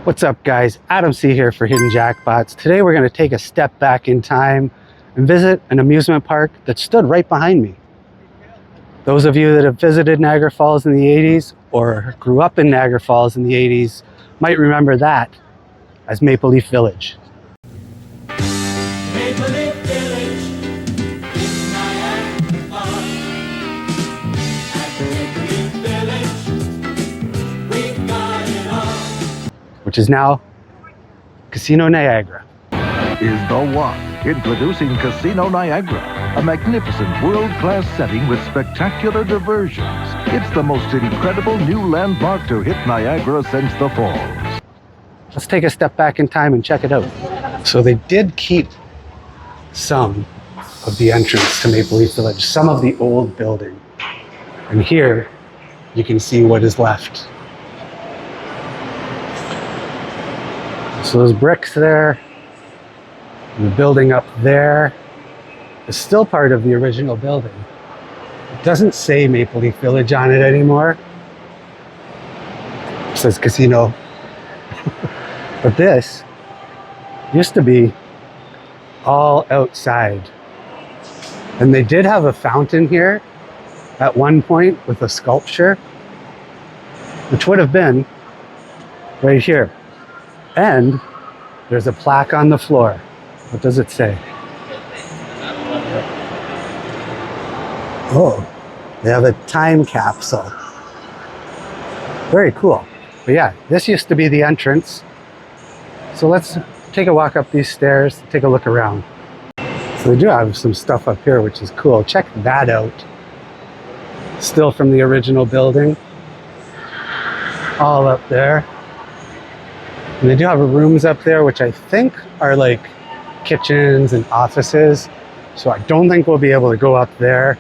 What's up guys, Adam C here for Hidden Jackpots. Today we're going to take a step back in time and visit an amusement park that stood right behind me. Those of you that have visited Niagara Falls in the 80s or grew up in Niagara Falls in the 80s might remember that as Maple Leaf Village. Maple Leaf Village in Niagara Falls. At Maple Leaf Village, we got it all. Which is now Casino Niagara. Is the one introducing Casino Niagara, a magnificent world-class setting with spectacular diversions. It's the most incredible new landmark to hit Niagara since the Falls. Let's take a step back in time and check it out. So they did keep some of the entrance to Maple Leaf Village, some of the old building. And here you can see what is left. So those bricks there, and the building up there is still part of the original building. It doesn't say Maple Leaf Village on it anymore. It says Casino. But this used to be all outside. And they did have a fountain here at one point with a sculpture, which would have been right here. And there's a plaque on the floor. What does it say? Oh, they have a time capsule. Very cool. But yeah, this used to be the entrance. So let's take a walk up these stairs, take a look around. So they do have some stuff up here, which is cool. Check that out. Still from the original building. All up there. And they do have rooms up there, which I think are like kitchens and offices. So I don't think we'll be able to go up there.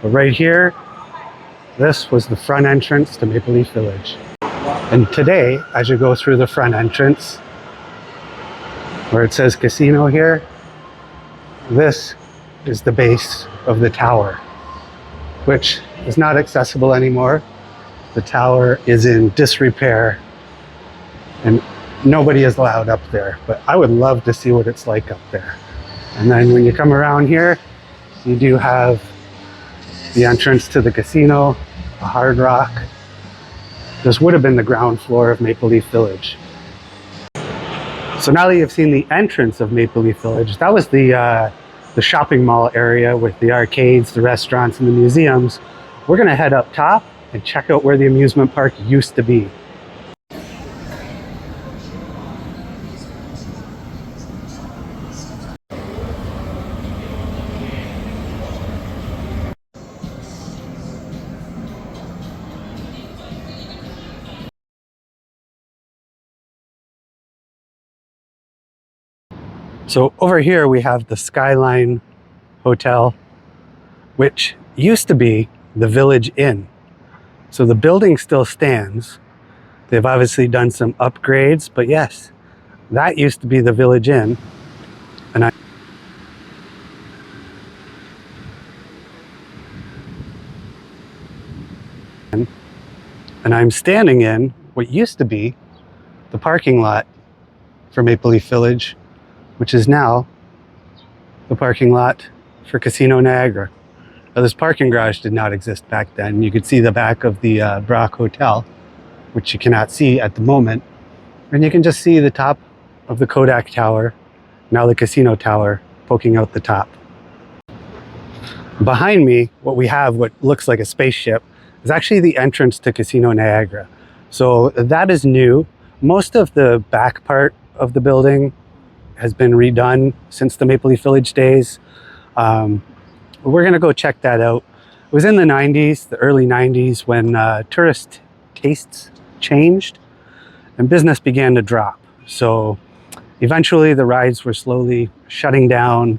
But right here, this was the front entrance to Maple Leaf Village. And today, as you go through the front entrance, where it says Casino here, this is the base of the tower, which is not accessible anymore. The tower is in disrepair and nobody is allowed up there, but I would love to see what it's like up there. And then when you come around here, you do have the entrance to the casino, the Hard Rock. This would have been the ground floor of Maple Leaf Village. So now that you've seen the entrance of Maple Leaf Village, that was the shopping mall area with the arcades, the restaurants, and the museums. We're gonna head up top and check out where the amusement park used to be. So over here we have the Skyline Hotel, which used to be the Village Inn. So the building still stands. They've obviously done some upgrades, but yes, that used to be the Village Inn. And I'm standing in what used to be the parking lot for Maple Leaf Village, which is now the parking lot for Casino Niagara. Now, this parking garage did not exist back then. You could see the back of the Brock Hotel, which you cannot see at the moment. And you can just see the top of the Kodak Tower, now the Casino Tower, poking out the top. Behind me, what we have, what looks like a spaceship, is actually the entrance to Casino Niagara. So that is new. Most of the back part of the building has been redone since the Maple Leaf Village days. We're gonna go check that out. It was in the 90s, the early 90s, when tourist tastes changed and business began to drop. So eventually the rides were slowly shutting down,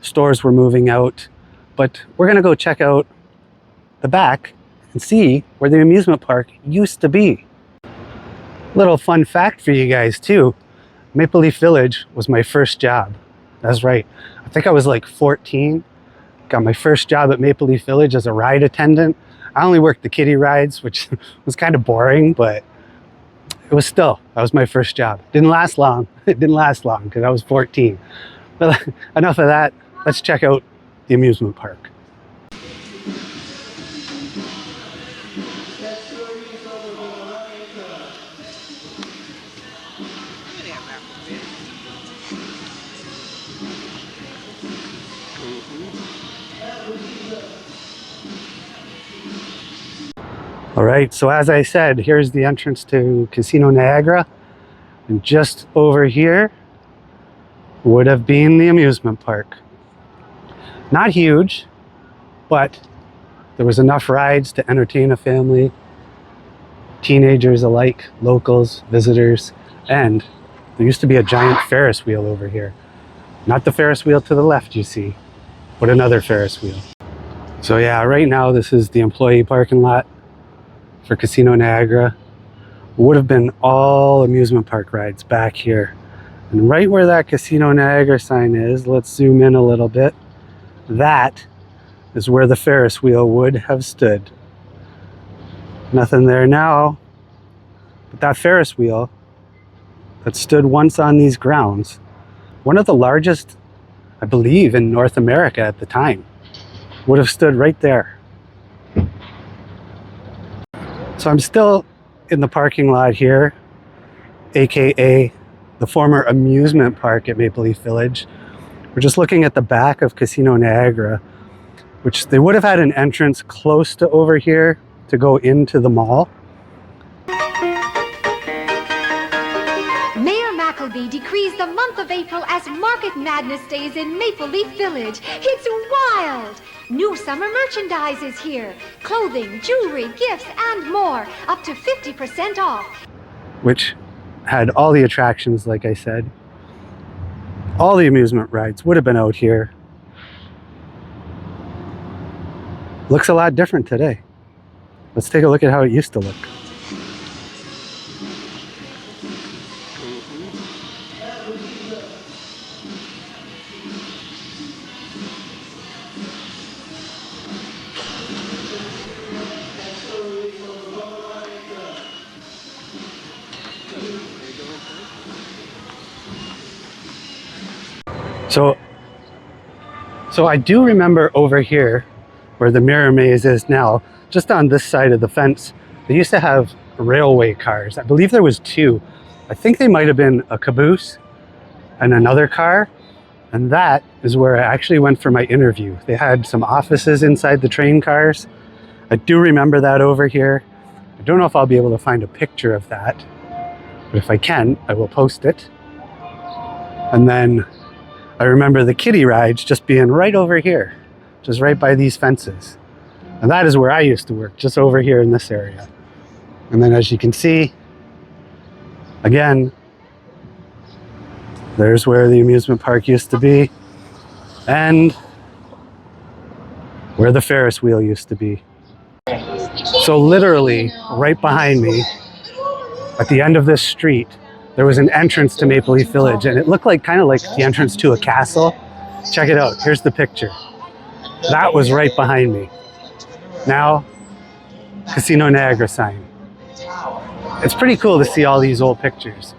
stores were moving out, but we're gonna go check out the back and see where the amusement park used to be. Little fun fact for you guys too. Maple Leaf Village was my first job. That's right. I think I was like 14. Got my first job at Maple Leaf Village as a ride attendant. I only worked the kiddie rides, which was kind of boring, but that was my first job. Didn't last long. It didn't last long because I was 14. But enough of that. Let's check out the amusement park. All right, so as I said, here's the entrance to Casino Niagara. And just over here would have been the amusement park. Not huge, but there was enough rides to entertain a family, teenagers alike, locals, visitors, and there used to be a giant Ferris wheel over here. Not the Ferris wheel to the left you see, but another Ferris wheel. So yeah, right now this is the employee parking lot for Casino Niagara. Would have been all amusement park rides back here. And right where that Casino Niagara sign is, let's zoom in a little bit. That is where the Ferris wheel would have stood. Nothing there now, but that Ferris wheel that stood once on these grounds, one of the largest, I believe, in North America at the time, would have stood right there. So I'm still in the parking lot here, aka the former amusement park at Maple Leaf Village. We're just looking at the back of Casino Niagara, which they would have had an entrance close to over here to go into the mall. Mayor McElvey decrees the month of April as Market Madness Days in Maple Leaf Village. It's wild! New summer merchandise is here. Clothing, jewelry, gifts, and more. Up to 50% off. Which had all the attractions, like I said. All the amusement rides would have been out here. Looks a lot different today. Let's take a look at how it used to look. So I do remember over here where the mirror maze is now, just on this side of the fence, they used to have railway cars. I believe there was two. I think they might have been a caboose and another car. And that is where I actually went for my interview. They had some offices inside the train cars. I do remember that over here. I don't know if I'll be able to find a picture of that, but if I can, I will post it. And then I remember the kiddie rides just being right over here, just right by these fences. And that is where I used to work, just over here in this area. And then as you can see, again, there's where the amusement park used to be and where the Ferris wheel used to be. So literally right behind me, at the end of this street, there was an entrance to Maple Leaf Village, and it looked like kind of like the entrance to a castle. Check it out. Here's the picture. That was right behind me. Now, Casino Niagara sign. It's pretty cool to see all these old pictures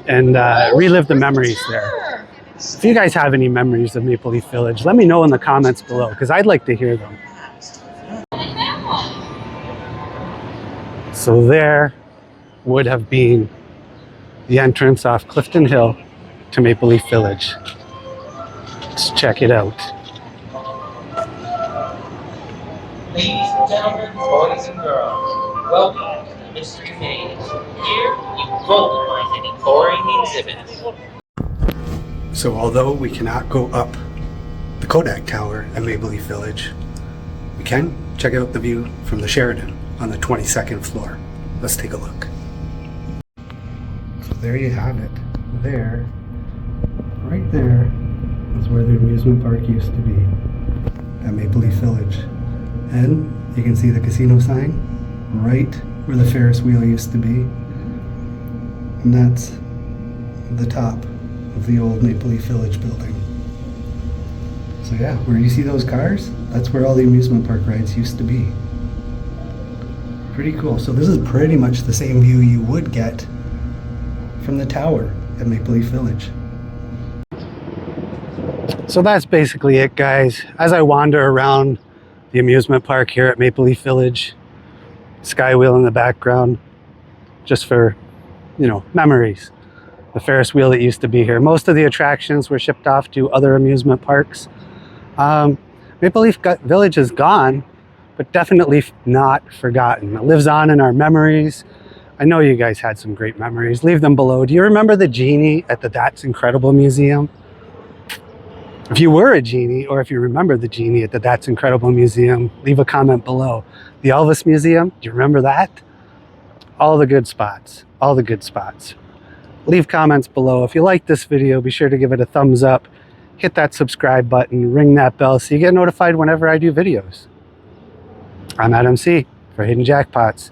and relive the memories there. If you guys have any memories of Maple Leaf Village, let me know in the comments below, because I'd like to hear them. So there would have been the entrance off Clifton Hill to Maple Leaf Village. Let's check it out. Ladies and gentlemen, boys and girls, welcome to the Mystery Maze. Here, you won't find any boring exhibits. So although we cannot go up the Kodak Tower at Maple Leaf Village, we can check out the view from the Sheraton on the 22nd floor. Let's take a look. So there you have it. There, right there, is where the amusement park used to be at Maple Leaf Village. And You can see the casino sign right where the Ferris wheel used to be. And that's the top of the old Maple Leaf Village building. So yeah, where you see those cars, that's where all the amusement park rides used to be. Pretty cool. So this is pretty much the same view you would get from the tower at Maple Leaf Village. So that's basically it, guys. As I wander around the amusement park here at Maple Leaf Village, Skywheel in the background, just for, you know, memories. The Ferris wheel that used to be here. Most of the attractions were shipped off to other amusement parks. Maple Leaf Village is gone, but definitely not forgotten. It lives on in our memories. I know you guys had some great memories. Leave them below. Do you remember the genie at the That's Incredible Museum? If you were a genie, or if you remember the genie at the That's Incredible Museum, leave a comment below. The Elvis Museum, do you remember that? All the good spots, all the good spots. Leave comments below. If you like this video, be sure to give it a thumbs up, hit that subscribe button, ring that bell so you get notified whenever I do videos. I'm Adam C. for Hidden Jackpots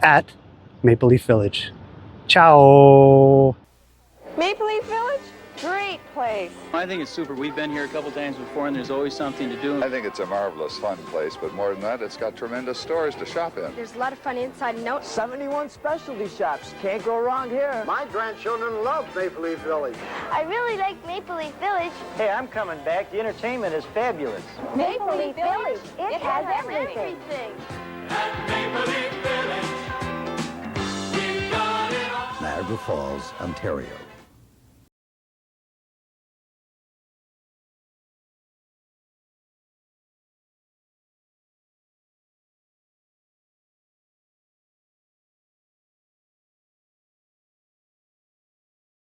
at Maple Leaf Village. Ciao! Maple Leaf Village? Great place. I think it's super. We've been here a couple times before, and there's always something to do. I think it's a marvelous, fun place, but more than that, it's got tremendous stores to shop in. There's a lot of fun inside and out. 71 specialty shops. Can't go wrong here. My grandchildren love Maple Leaf Village. I really like Maple Leaf Village. Hey, I'm coming back. The entertainment is fabulous. Maple Leaf Village. It has everything. At Maple Leaf Village, we've got it all. Niagara Falls, Ontario.